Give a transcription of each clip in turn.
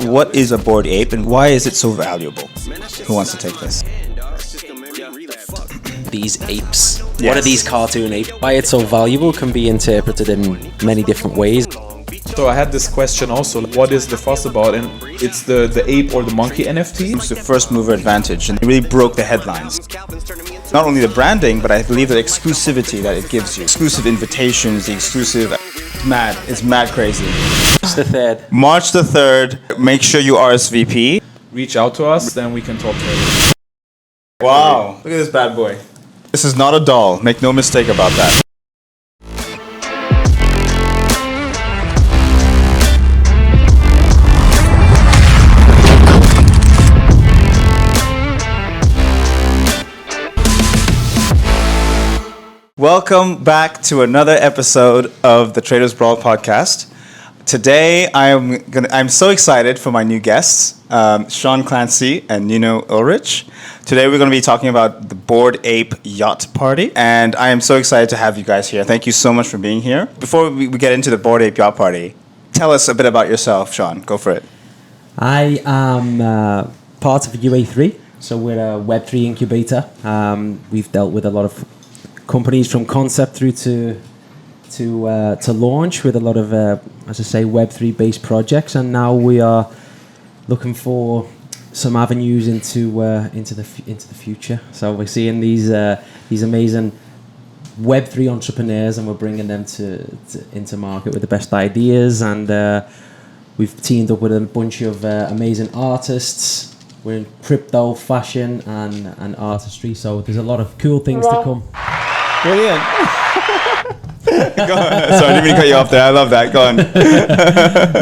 what is a bored ape and why is it so valuable? Who wants to take this? These apes. Yes. What are these cartoon apes? Why it's so valuable can be interpreted in many different ways. So I had this question also, what is the fuss about? And it's the ape or the monkey NFT. It's the first mover advantage and it really broke the headlines. Not only the branding, but I believe the exclusivity that it gives you. Exclusive invitations, the exclusive... It's mad crazy. It's the third. March the 3rd, make sure you RSVP. Reach out to us, then we can talk further. Wow, look at this bad boy. This is not a doll, make no mistake about that. Welcome back to another episode of the Traders Brawl podcast. Today I'm so excited for my new guests, Sean Clancy and Nino Ulrich. Today we're going to be talking about the Bored Ape Yacht Party, and I am so excited to have you guys here. Thank you so much for being here. Before we get into the Bored Ape Yacht Party, tell us a bit about yourself, Sean. Go for it. I am part of UA3, so we're a Web3 incubator. We've dealt with a lot of companies from concept through to launch with a lot of, as I say, Web3 based projects, and now we are looking for some avenues into the future. So we're seeing these amazing Web3 entrepreneurs, and we're bringing them into market with the best ideas. And we've teamed up with a bunch of amazing artists. We're in crypto, fashion, and artistry. So there's a lot of cool things to come. Brilliant. Go on. Sorry, I didn't mean to cut you off there. I love that. Go on.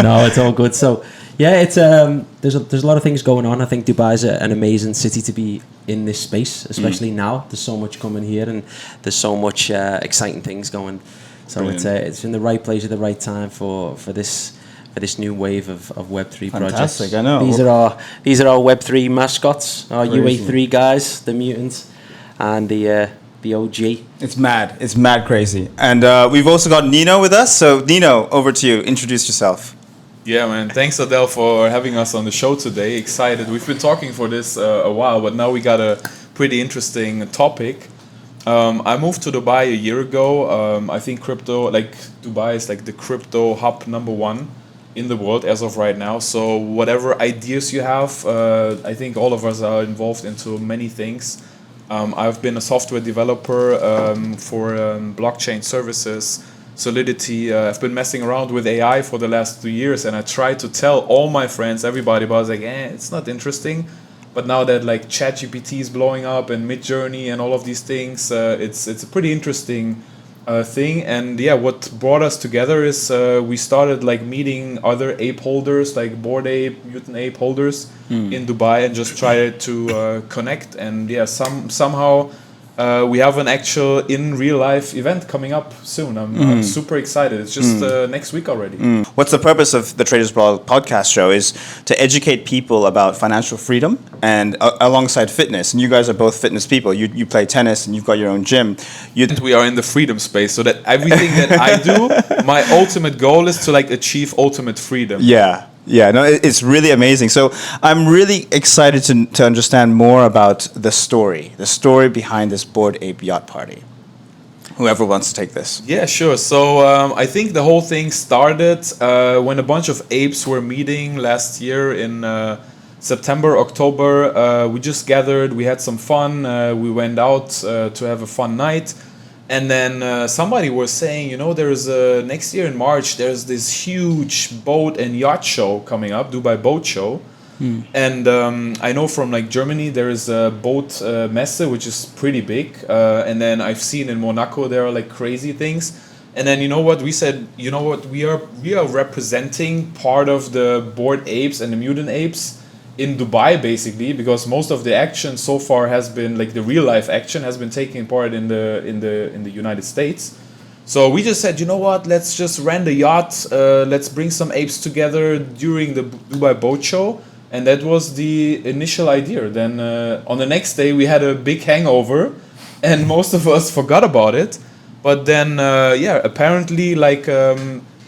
No, it's all good. So, yeah, it's there's a lot of things going on. I think Dubai is an amazing city to be in this space, especially now. There's so much coming here, and there's so much exciting things going. So it's in the right place at the right time for this new wave of Web3 projects. Fantastic, I know. These are our Web3 mascots, our UA3 guys, the mutants, and the OG. It's mad crazy. And we've also got Nino with us. So Nino, over to you. Introduce yourself. Yeah, man. Thanks, Adel, for having us on the show today. Excited. We've been talking for this a while, but now we got a pretty interesting topic. I moved to Dubai a year ago. I think Dubai is like the crypto hub #1 in the world as of right now. So whatever ideas you have, I think all of us are involved into many things. I've been a software developer for blockchain services, Solidity. I've been messing around with AI for the last 2 years, and I tried to tell all my friends, everybody, but I was like, it's not interesting. But now that like ChatGPT is blowing up and Midjourney and all of these things, it's a pretty interesting thing. And yeah, what brought us together is we started like meeting other ape holders, like Bored Ape, Mutant Ape holders in Dubai, and just tried to connect. And yeah, somehow we have an actual in real life event coming up soon. I'm super excited. It's just next week already. What's the purpose of the Traders Brawl podcast show is to educate people about financial freedom and alongside fitness. And you guys are both fitness people. You play tennis and you've got your own gym. We are in the freedom space, so that everything that I do, my ultimate goal is to like achieve ultimate freedom. Yeah, no, it's really amazing. So I'm really excited to understand more about the story behind this Bored Ape Yacht Party. Whoever wants to take this. Yeah, sure. So I think the whole thing started when a bunch of apes were meeting last year in September, October. We just gathered, we had some fun, we went out to have a fun night. And then somebody was saying, there's next year in March, there's this huge boat and yacht show coming up, Dubai Boat Show. And I know from like Germany, there is a boat messe, which is pretty big. And then I've seen in Monaco, there are like crazy things. And then we said, we are representing part of the Bored Apes and the Mutant Apes in Dubai, basically, because most of the action so far has been like the real life action has been taking part in the United States. So we just said, let's just rent a yacht, let's bring some apes together during the Dubai Boat Show, and that was the initial idea. Then on the next day we had a big hangover, and most of us forgot about it. But then apparently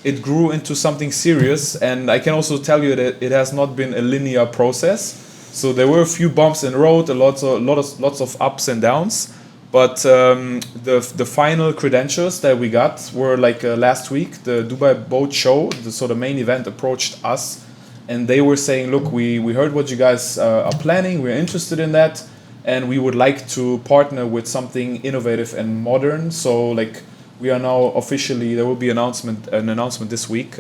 it grew into something serious. And I can also tell you that it has not been a linear process. So there were a few bumps in the road, lots of ups and downs. But the final credentials that we got were like last week. The Dubai Boat Show, the main event, approached us, and they were saying, "Look, we heard what you guys are planning. We're interested in that, and we would like to partner with something innovative and modern." So like we are now officially, there will be an announcement this week.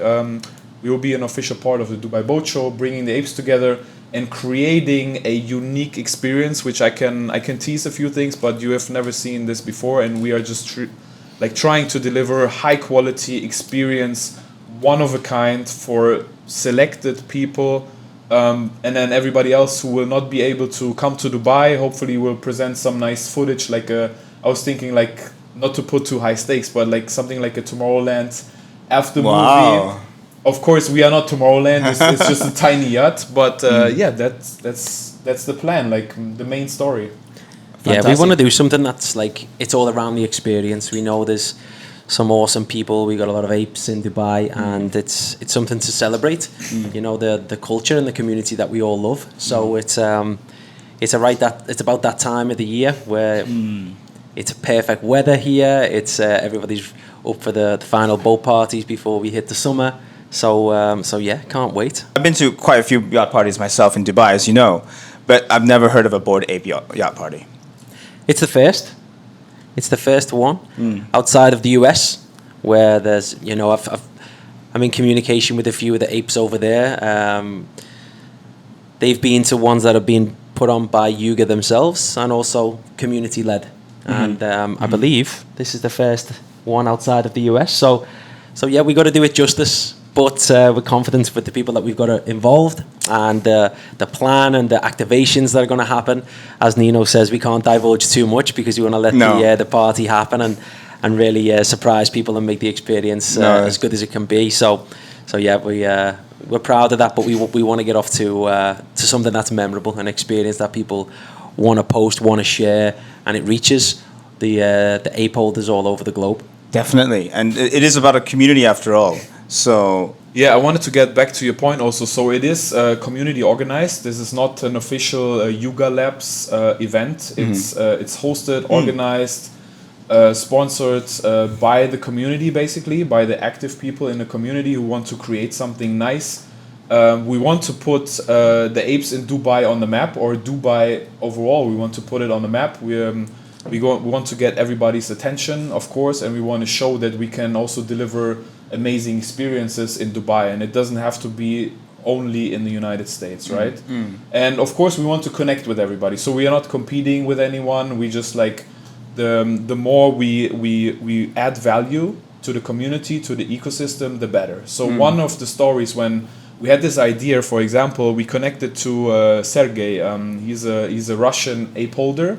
We will be an official part of the Dubai Boat Show, bringing the apes together and creating a unique experience, which I can tease a few things, but you have never seen this before, and we are just trying to deliver high quality experience, one of a kind for selected people, and then everybody else who will not be able to come to Dubai. Hopefully, will present some nice footage. I was thinking not to put too high stakes, but like something like a Tomorrowland after movie. Of course, we are not Tomorrowland. It's just a tiny yacht, but yeah, that's the plan. Like the main story. Fantastic. Yeah, we want to do something that's like it's all around the experience. We know there's some awesome people. We got a lot of apes in Dubai, and it's something to celebrate. You know, the culture and the community that we all love. So it's about that time of the year where it's perfect weather here. It's everybody's up for the final boat parties before we hit the summer. So yeah, can't wait. I've been to quite a few yacht parties myself in Dubai, as you know, but I've never heard of a Bored Ape yacht party. It's the first. It's the first one outside of the US, where there's, you know, I'm in communication with a few of the apes over there. They've been to ones that have been put on by Yuga themselves and also community led. And I believe this is the first one outside of the US. So yeah, we got to do it justice. But we're confident with the people that we've got involved and the plan and the activations that are going to happen. As Nino says, we can't divulge too much because we want to let the party happen and really surprise people and make the experience as good as it can be. So yeah, we're proud of that, but we want to get off to something that's memorable, an experience that people want to post, want to share, and it reaches the ape holders all over the globe. Definitely, and it is about a community after all. So yeah, I wanted to get back to your point also. So it is community organized. This is not an official Yuga Labs event. It's hosted, organized, sponsored by the community, basically by the active people in the community who want to create something nice. We want to put the apes in Dubai on the map, or Dubai overall. We want to put it on the map. We want to get everybody's attention, of course, and we want to show that we can also deliver amazing experiences in Dubai, and it doesn't have to be only in the United States, right? And of course, we want to connect with everybody. So we are not competing with anyone. We just like the more we add value to the community, to the ecosystem, the better. So one of the stories when we had this idea, for example, we connected to Sergey. He's a Russian ape holder,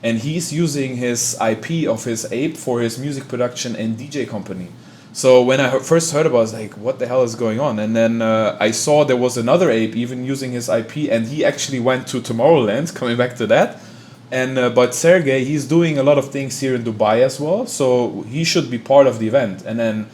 and he's using his IP of his ape for his music production and DJ company. So when I first heard about it, I was like, what the hell is going on? And then I saw there was another ape even using his IP, and he actually went to Tomorrowland, coming back to that. And but Sergey, he's doing a lot of things here in Dubai as well, so he should be part of the event. And then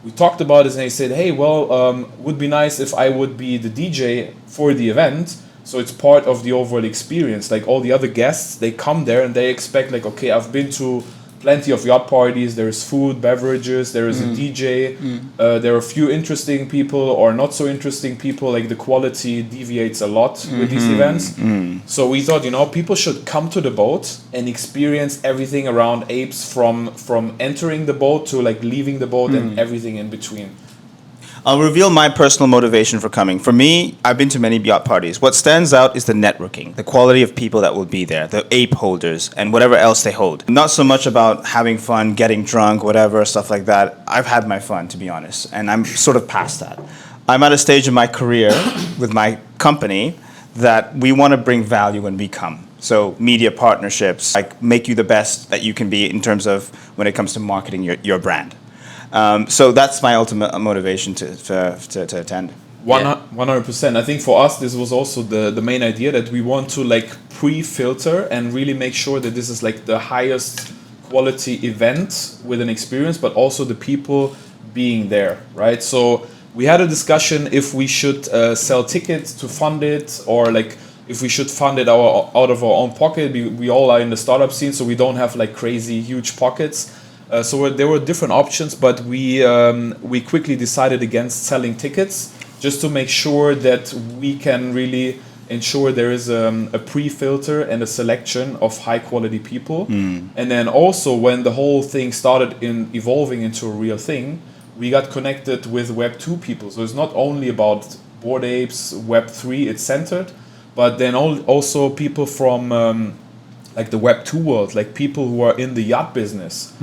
we talked about it, and he said, hey, well, would be nice if I would be the DJ for the event, so it's part of the overall experience. Like all the other guests, they come there and they expect like, okay, I've been to plenty of yacht parties, there's food, beverages, there is a DJ, there are a few interesting people or not so interesting people, like the quality deviates a lot with these events. So we thought, you know, people should come to the boat and experience everything around apes from entering the boat to like leaving the boat and everything in between. I'll reveal my personal motivation for coming. For me, I've been to many yacht parties. What stands out is the networking, the quality of people that will be there, the ape holders, and whatever else they hold. Not so much about having fun, getting drunk, whatever, stuff like that. I've had my fun, to be honest, and I'm sort of past that. I'm at a stage in my career with my company that we want to bring value when we come. So media partnerships, like make you the best that you can be in terms of when it comes to marketing your brand. So that's my ultimate motivation to attend. 100%. I think for us, this was also the main idea, that we want to like pre-filter and really make sure that this is like the highest quality event with an experience, but also the people being there, right? So we had a discussion if we should sell tickets to fund it, or like if we should fund it out of our own pocket. We all are in the startup scene, so we don't have like crazy huge pockets. So there were different options, but we quickly decided against selling tickets, just to make sure that we can really ensure there is a pre-filter and a selection of high quality people. And then also when the whole thing started evolving into a real thing, we got connected with Web 2 people. So it's not only about Bored Apes, Web 3, it's centered, but then also people from like the Web 2 world, like people who are in the yacht business.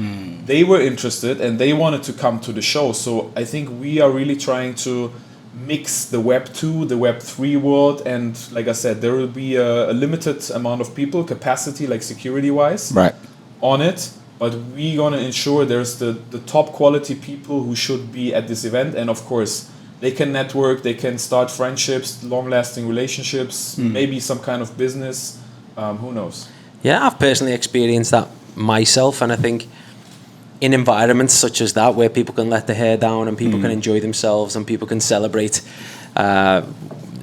They were interested and they wanted to come to the show. So I think we are really trying to mix the Web 2, the Web 3 world, and like I said, there will be a limited amount of people, capacity, like security-wise, Right. on it. But we're gonna ensure there's the top quality people who should be at this event, and of course, they can network, they can start friendships, long-lasting relationships, maybe some kind of business. Who knows? Yeah, I've personally experienced that myself, and I think in environments such as that, where people can let their hair down and people can enjoy themselves and people can celebrate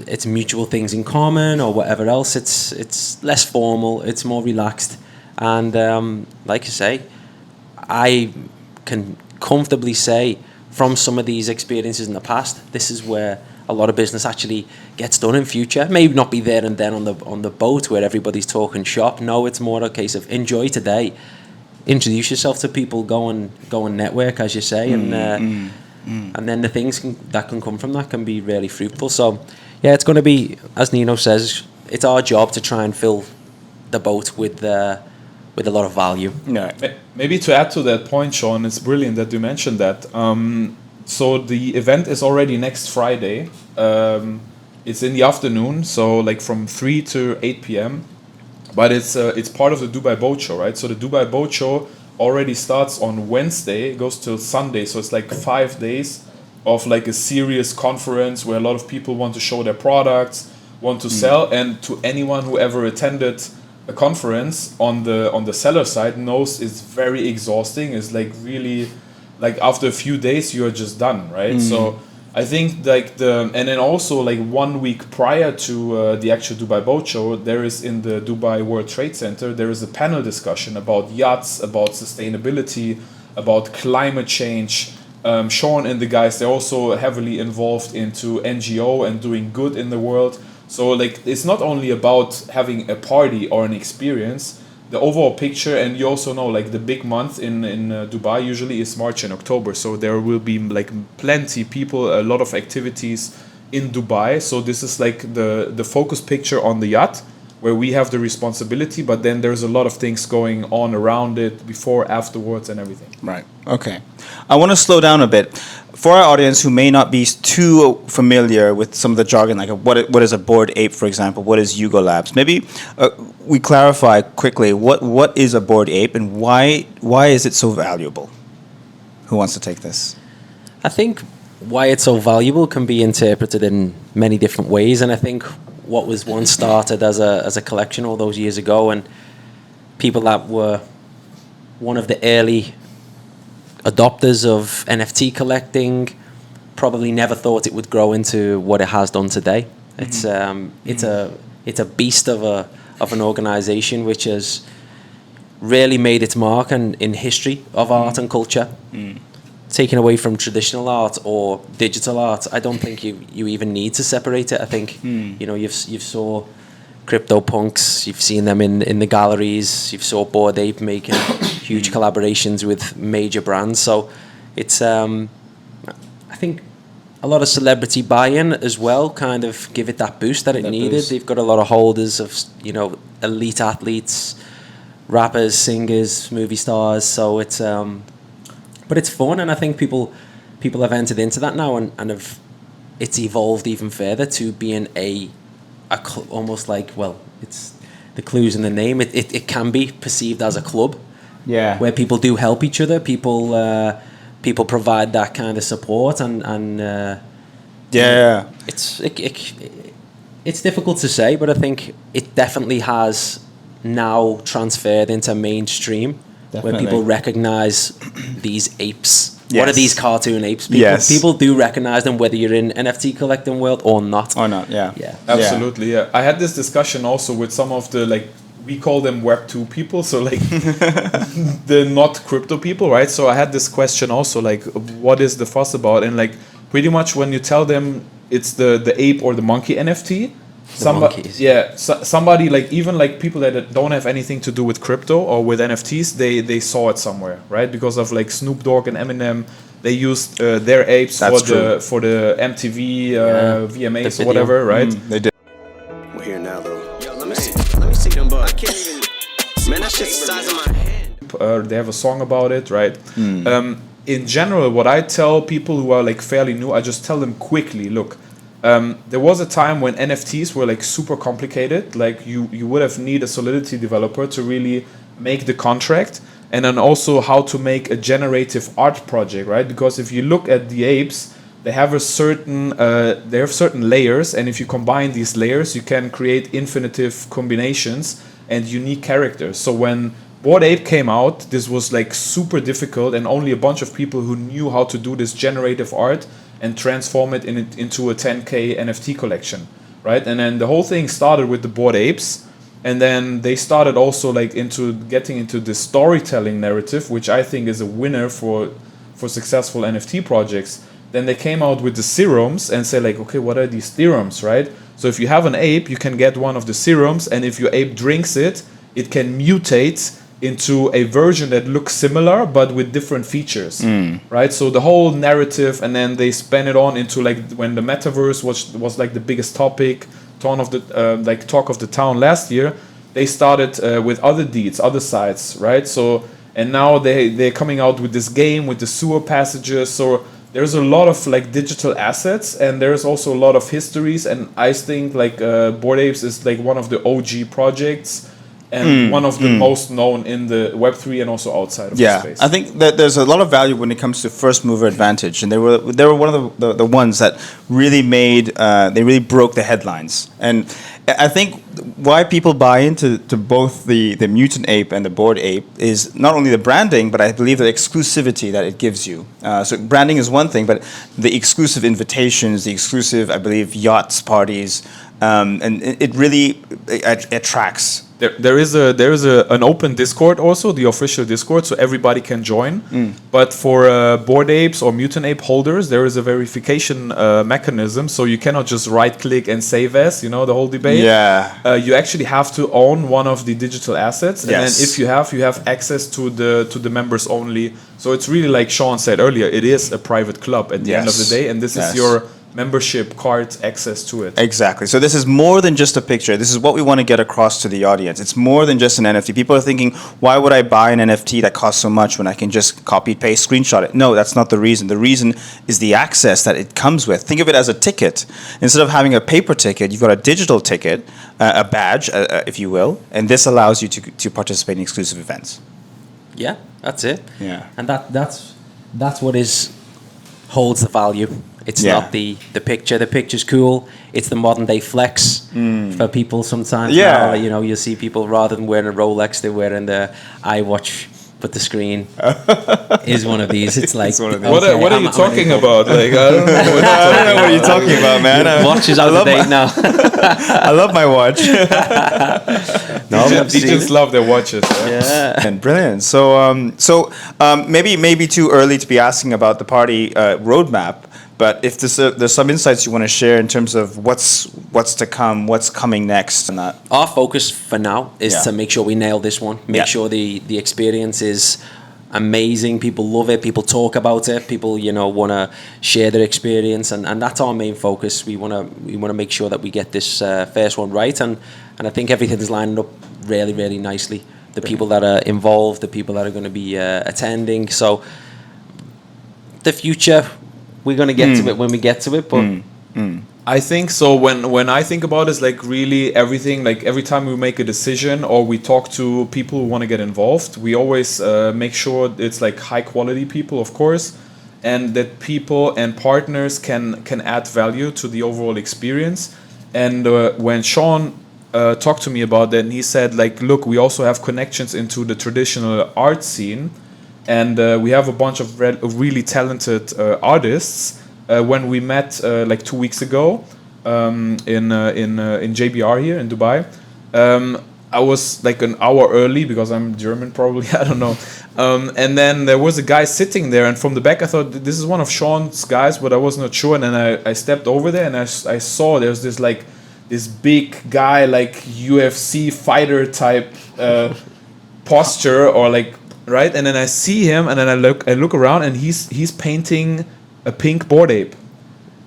it's mutual things in common or whatever else, it's less formal, it's more relaxed. And like you say, I can comfortably say from some of these experiences in the past, this is where a lot of business actually gets done in future. Maybe not be there and then on the boat where everybody's talking shop. No, it's more a case of enjoy today, introduce yourself to people, go and network, as you say, and then the things that can come from that can be really fruitful. So yeah, it's going to be, as Nino says, it's our job to try and fill the boat with a lot of value. Yeah. Maybe to add to that point, Sean, it's brilliant that you mentioned that. So the event is already next Friday. It's in the afternoon, so like from 3 to 8 p.m. But it's part of the Dubai Boat Show, right? So the Dubai Boat Show already starts on Wednesday, it goes till Sunday. So it's like 5 days of like a serious conference where a lot of people want to show their products, want to sell. And to anyone who ever attended a conference on the seller side knows it's very exhausting. It's like really, like after a few days you're just done, right? So I think like and then also like 1 week prior to the actual Dubai Boat Show, there is in the Dubai World Trade Center, there is a panel discussion about yachts, about sustainability, about climate change. Sean and the guys, they're also heavily involved into NGO and doing good in the world. So like it's not only about having a party or an experience, the overall picture. And you also know like the big month in Dubai usually is March and October, so there will be like plenty people, a lot of activities in Dubai. So this is like the focus picture on the yacht, where we have the responsibility, but then there's a lot of things going on around it, before, afterwards, and everything. Right. Okay. I want to slow down a bit. For our audience who may not be too familiar with some of the jargon, like what is a Bored Ape, for example, what is Yugo Labs? Maybe we clarify quickly what is a Bored Ape and why is it so valuable? Who wants to take this? I think why it's so valuable can be interpreted in many different ways, and I think what was once started as a collection all those years ago, and people that were one of the early adopters of NFT collecting probably never thought it would grow into what it has done today. It's a beast of an organization which has really made its mark in history of art and culture. Taken away from traditional art or digital art, I don't think you even need to separate it. I think you've saw CryptoPunks, you've seen them in the galleries, you've saw Bored Ape making huge collaborations with major brands. So it's I think a lot of celebrity buy-in as well kind of give it that boost that it needed. They've got a lot of holders of elite athletes, rappers, singers, movie stars. So it's but it's fun, and I think people have entered into that now, and have it's evolved even further to being almost like, well, it's the clues in the name. It can be perceived as a club, where people do help each other. People provide that kind of support, and it's difficult to say, but I think it definitely has now transferred into mainstream. Definitely. Where people recognize these apes What are these cartoon apes? People do recognize them whether you're in NFT collecting world or not. Yeah. Absolutely, yeah. I had this discussion also with some of the, like, we call them Web 2 people, so like the not crypto people, right? So I had this question also, like, what is the fuss about? And like pretty much when you tell them it's the ape or the monkey NFT, somebody like, even like people that don't have anything to do with crypto or with NFTs, they saw it somewhere, right? Because of like Snoop Dogg and Eminem, they used their apes for the MTV VMAs or whatever, right? They did. We're here now though. Yo, let me see them, but I can't even. Man, that shit's the size of my hand. They have a song about it, right? In general, what I tell people who are like fairly new, I just tell them quickly, look, there was a time when NFTs were like super complicated. Like you would have need a Solidity developer to really make the contract, and then also how to make a generative art project, right? Because if you look at the apes, they have certain layers, and if you combine these layers, you can create infinitive combinations and unique characters. So when Bored Ape came out, this was like super difficult, and only a bunch of people who knew how to do this generative art and transform it into a 10K NFT collection, right? And then the whole thing started with the Bored Apes, and then they started also like getting into the storytelling narrative, which I think is a winner for successful NFT projects. Then they came out with the serums and say like, okay, what are these serums, right? So if you have an ape, you can get one of the serums, and if your ape drinks it, it can mutate into a version that looks similar but with different features, right? So the whole narrative, and then they span it on into like when the metaverse was like the biggest topic, talk of the town last year. They started with other deeds, other sites, right? So and now they're coming out with this game with the sewer passages. So there's a lot of like digital assets, and there's also a lot of histories. And I think like Bored Apes is like one of the OG projects, and one of the most known in the Web3 and also outside of the space. I think that there's a lot of value when it comes to first mover advantage, and they were one of the ones that really they really broke the headlines. And I think why people buy into both the mutant ape and the Bored Ape is not only the branding, but I believe the exclusivity that it gives you. So branding is one thing, but the exclusive invitations, the exclusive, I believe, yachts, parties, and it really attracts. There is an open Discord also, the official Discord, so everybody can join. But for Bored Apes or Mutant Ape holders, there is a verification mechanism, so you cannot just right-click and save as, the whole debate. Yeah. You actually have to own one of the digital assets, and then if you have access to the members only. So it's really like Sean said earlier, it is a private club at the end of the day, and this is your membership card access to it. Exactly. So this is more than just a picture. This is what we want to get across to the audience. It's more than just an NFT. People are thinking, why would I buy an NFT that costs so much when I can just copy, paste, screenshot it? No, that's not the reason. The reason is the access that it comes with. Think of it as a ticket. Instead of having a paper ticket, you've got a digital ticket, a badge, if you will, and this allows you to participate in exclusive events. Yeah, that's it. Yeah. And that's what holds the value. It's not the picture. The picture's cool. It's the modern day flex for people sometimes. Yeah. Now, you see people, rather than wearing a Rolex, they're wearing the iWatch, but the screen is one of these. It's like, what are you talking about? Like, I don't know what you're talking about, man. Watch is out of date now. I love my watch. DJs love their watches. Yeah. And brilliant. So maybe too early to be asking about the party roadmap. But if there's some insights you want to share in terms of what's to come, what's coming next, and that. Our focus for now is to make sure we nail this one. Make sure the experience is amazing. People love it. People talk about it. People want to share their experience, and that's our main focus. We want to make sure that we get this first one right, and I think everything's lining up really, really nicely. The people that are involved, the people that are going to be attending. So the future. We're going to get to it when we get to it, but... I think so. When I think about it, it's like really everything, like every time we make a decision or we talk to people who want to get involved, we always make sure it's like high quality people, of course, and that people and partners can add value to the overall experience. And when Sean talked to me about that, and he said like, look, we also have connections into the traditional art scene. and we have a bunch of really talented artists. When we met like 2 weeks ago in JBR here in Dubai, I was like an hour early because I'm German, probably. I don't know. And then there was a guy sitting there, and from the back I thought this is one of Sean's guys, but I was not sure. And then I stepped over there, and I saw there's this big guy, like UFC fighter type posture, or like, right. And then I see him, and then I look around, and he's painting a pink Bored Ape.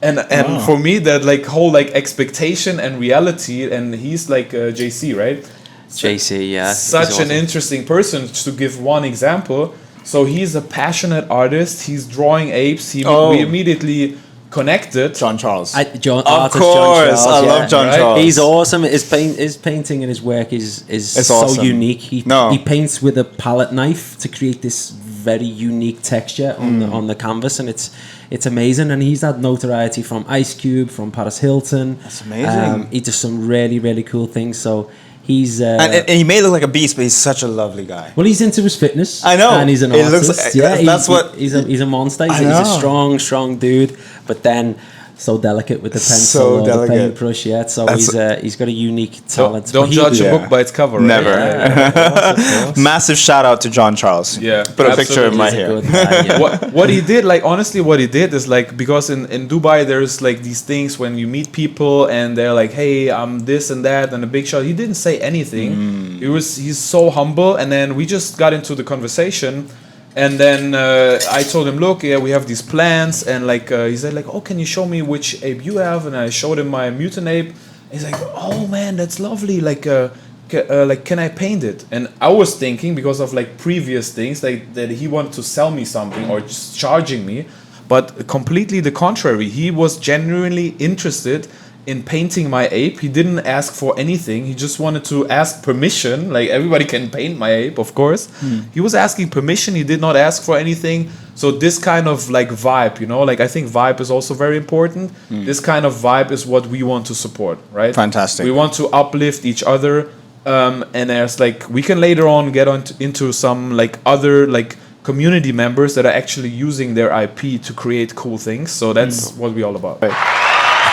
And for me, that like whole like expectation and reality, and he's like JC, right? JC, yeah. Such awesome. an interesting person, to give one example. So he's a passionate artist. He's drawing apes. We immediately connected. John Charles. Of John course, Charles, I love John Charles. He's awesome. His painting and his work is so awesome. unique. He paints with a palette knife to create this very unique texture on the canvas, and it's amazing. And he's had notoriety from Ice Cube, from Paris Hilton. That's amazing. He does some really, really cool things. So he's and he may look like a beast, but he's such a lovely guy. well, he's into his fitness. I know. And he's an It artist. looks- yeah, that's what- he's a monster. He's a strong dude. But then so delicate with the pencil So or the delicate. paintbrush. Yeah, so he's got a unique talent. Don't judge a book by its cover. Right? Never. Massive shout out to John Charles. Yeah, Put a picture of him absolutely. right here. What he did, like honestly, what he did is like, because in Dubai there's like these things when you meet people and they're like, hey, I'm this and that and a big shot. He didn't say anything. He's so humble, and then we just got into the conversation. And then I told him, look, yeah, we have these plans, and like he said, like, oh, can you show me which ape you have? And I showed him my mutant ape. He's like, oh man, that's lovely. Like, can I paint it? And I was thinking, because of like previous things, like that he wanted to sell me something or just charging me, but completely the contrary. He was genuinely interested in painting my ape. He didn't ask for anything. He just wanted to ask permission. Like, everybody can paint my ape, of course. He was asking permission. He did not ask for anything. So this kind of like vibe, you know, like I think vibe is also very important. This kind of vibe is what we want to support, right? Fantastic. We want to uplift each other. And there's like, we can later on get into some like other like community members that are actually using their IP to create cool things. So that's what we're all about.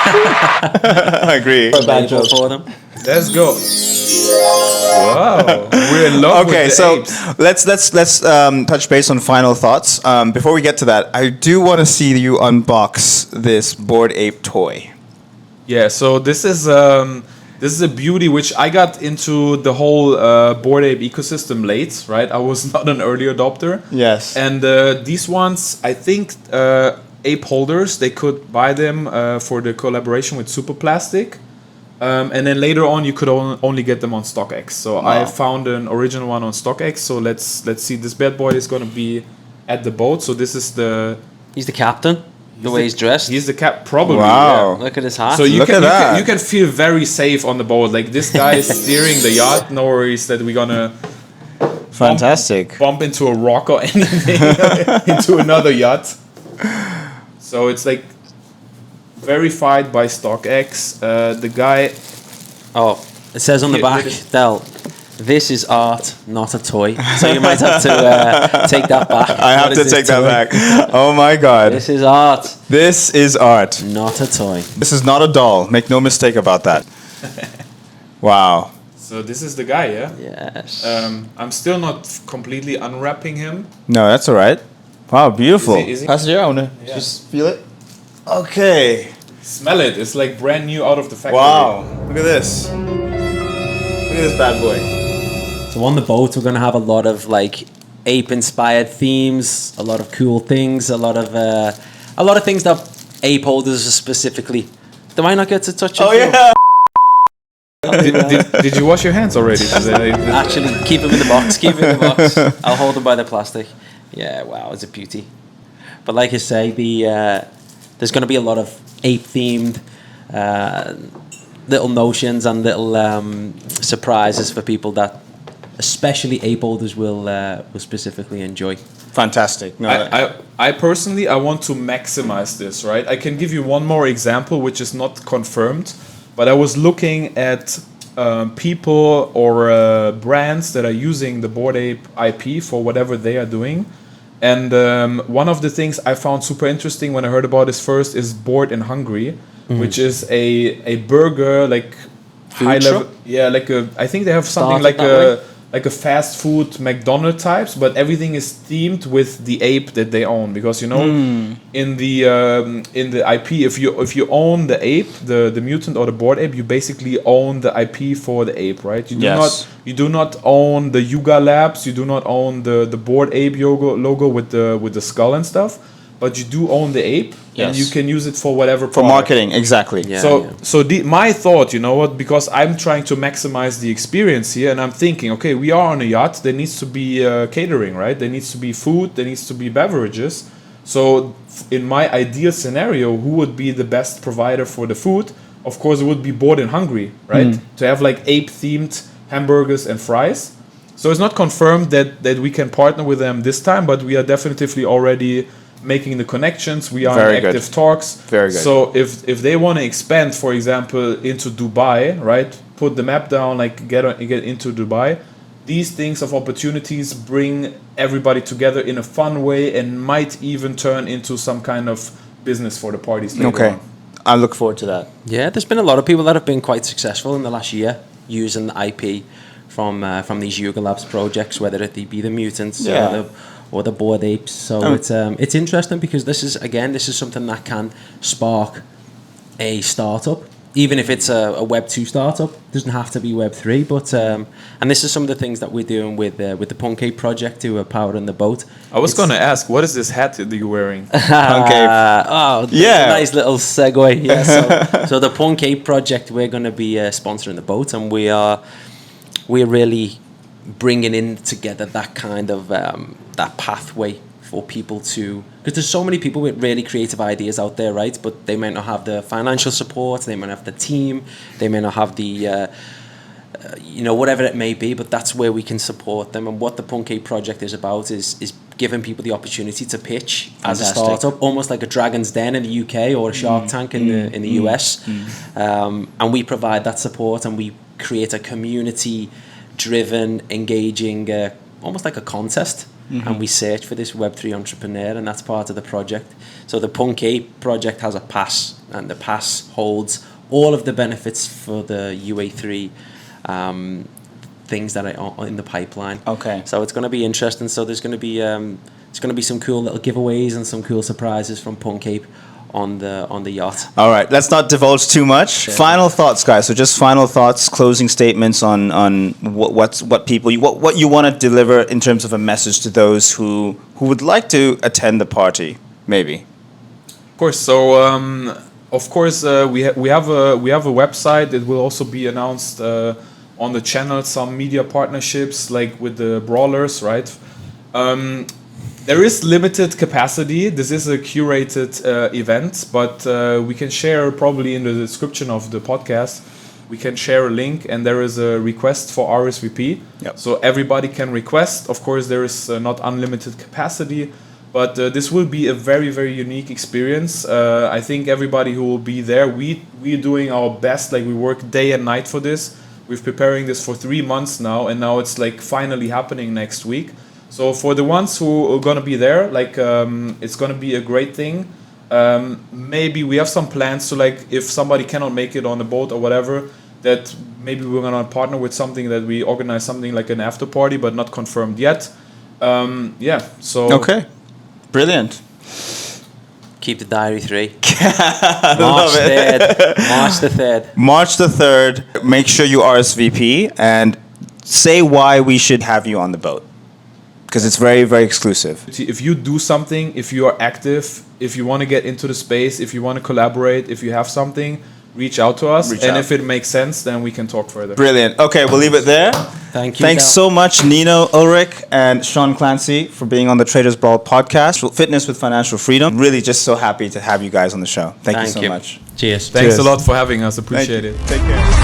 I agree. Available for them. Let's go. Wow, we're in love Okay, with the so apes. let's touch base on final thoughts. Before we get to that, I do want to see you unbox this Bored Ape toy. Yeah, so this is a beauty, which I got into the whole Bored Ape ecosystem late, right? I was not an early adopter. Yes. And these ones, I think ape holders, they could buy them for the collaboration with Super Plastic. And then later on, you could only get them on StockX. So I found an original one on StockX. So let's see. This bad boy is going to be at the boat. So this is He's the captain. The way he's dressed. He's the cap, probably. Wow. Yeah. Look at his hat. So Look at that. you can feel very safe on the boat. Like, this guy is steering the yacht. No worries that we're gonna Fantastic. bump into a rock or anything into another yacht. So it's like verified by StockX. The guy. Oh, it says on the back, Del, this is art, not a toy. So you might have to take that back. I have to take that back. Oh my God. This is art, This is art. not a toy. This is not a doll. Make no mistake about that. Wow. So this is the guy, yeah. Yes. I'm still not completely unwrapping him. No, that's all right. Wow, beautiful. Is he- That's your own. Just feel it. Okay. Smell it. It's like brand new out of the factory. Wow. Look at this. Look at this bad boy. So on the boat, we're going to have a lot of like ape-inspired themes, a lot of cool things, a lot of things that ape holders specifically. Do I not get to touch it? Oh yeah. Did you wash your hands already? Actually, keep him in the box. Keep him in the box. I'll hold him by the plastic. Yeah, wow, it's a beauty. But like you say, there's going to be a lot of ape-themed little notions and little surprises for people that, especially ape holders, will specifically enjoy. Fantastic. No, I personally, I want to maximize this, right? I can give you one more example, which is not confirmed, but I was looking at people or brands that are using the Bored Ape IP for whatever they are doing. And one of the things I found super interesting when I heard about this first is Bored and Hungry, which is a burger like high level. Yeah, like I think they have something like a fast food McDonald's types, but everything is themed with the ape that they own, because in the IP, if you own the ape, the mutant or the Bored Ape, you basically own the IP for the ape, right? You do not own the Yuga Labs, you do not own the Bored Ape logo with the skull and stuff, but you do own the ape, and you can use it for whatever for marketing, exactly. My thought, you know what, because I'm trying to maximize the experience here, and I'm thinking, okay, we are on a yacht, there needs to be catering, right? There needs to be food, there needs to be beverages. So in my ideal scenario, who would be the best provider for the food? Of course, it would be Bored and Hungry, right? To have like ape-themed hamburgers and fries. So it's not confirmed that we can partner with them this time, but we are definitively already making the connections. We are in active talks. Very good. So if they want to expand, for example, into Dubai, right? Put the map down, like get into Dubai. These things of opportunities bring everybody together in a fun way and might even turn into some kind of business for the parties later on. I look forward to that. Yeah, there's been a lot of people that have been quite successful in the last year using the IP from these Yuga Labs projects, whether it be the mutants or the Bored Apes. So it's interesting, because this is something that can spark a startup, even if it's a Web 2 startup. It doesn't have to be Web 3, but and this is some of the things that we're doing with the Punk Ape project, who are powering the boat. I was going to ask, what is this hat that you're wearing? Punk Ape. Nice little segue. Yeah, so the Punk Ape project, we're going to be sponsoring the boat, and we're really bringing in together that kind of that pathway for people to, because there's so many people with really creative ideas out there, right? But they might not have the financial support, they might not have the team, they may not have the whatever it may be, but that's where we can support them. And what the Punk Ape project is about is giving people the opportunity to pitch as a startup, almost like a Dragon's Den in the UK or a Shark Tank in the US. And we provide that support, and we create a community driven, engaging, almost like a contest, and we search for this Web3 entrepreneur, and that's part of the project. So the Punk Ape project has a pass, and the pass holds all of the benefits for the UA3 things that are in the pipeline. Okay. So it's going to be interesting. So there's going to be some cool little giveaways and some cool surprises from Punk Ape on the yacht. All right, let's not divulge too much. Yeah. Final thoughts, guys. So just final thoughts, closing statements on what you want to deliver in terms of a message to those who would like to attend the party, maybe. Of course. So we have a website. It will also be announced on the channel. Some media partnerships, like with the Brawlers, right? There is limited capacity. This is a curated event, but we can share probably in the description of the podcast. We can share a link, and there is a request for RSVP. Yep. So everybody can request. Of course, there is not unlimited capacity, but this will be a very, very unique experience. I think everybody who will be there, we're doing our best. Like, we work day and night for this. We're preparing this for 3 months now, and now it's like finally happening next week. So for the ones who are going to be there, like it's going to be a great thing. Maybe we have some plans to, like, if somebody cannot make it on the boat or whatever, that maybe we're going to partner with something that we organize something like an after party, but not confirmed yet. So okay, brilliant. Keep the diary 3. March 3rd. March the 3rd. March the 3rd. Make sure you RSVP and say why we should have you on the boat. Because it's very, very exclusive. If you do something, if you are active, if you want to get into the space, if you want to collaborate, if you have something, reach out to us. If it makes sense, then we can talk further. Brilliant. Okay, we'll leave it there. Thank you. Thanks so much, Nino Ulrich and Sean Clancy, for being on the Traders Brawl podcast, Fitness with Financial Freedom. Really just so happy to have you guys on the show. Thank you so much. Cheers. Thanks a lot for having us. Appreciate it. Take care.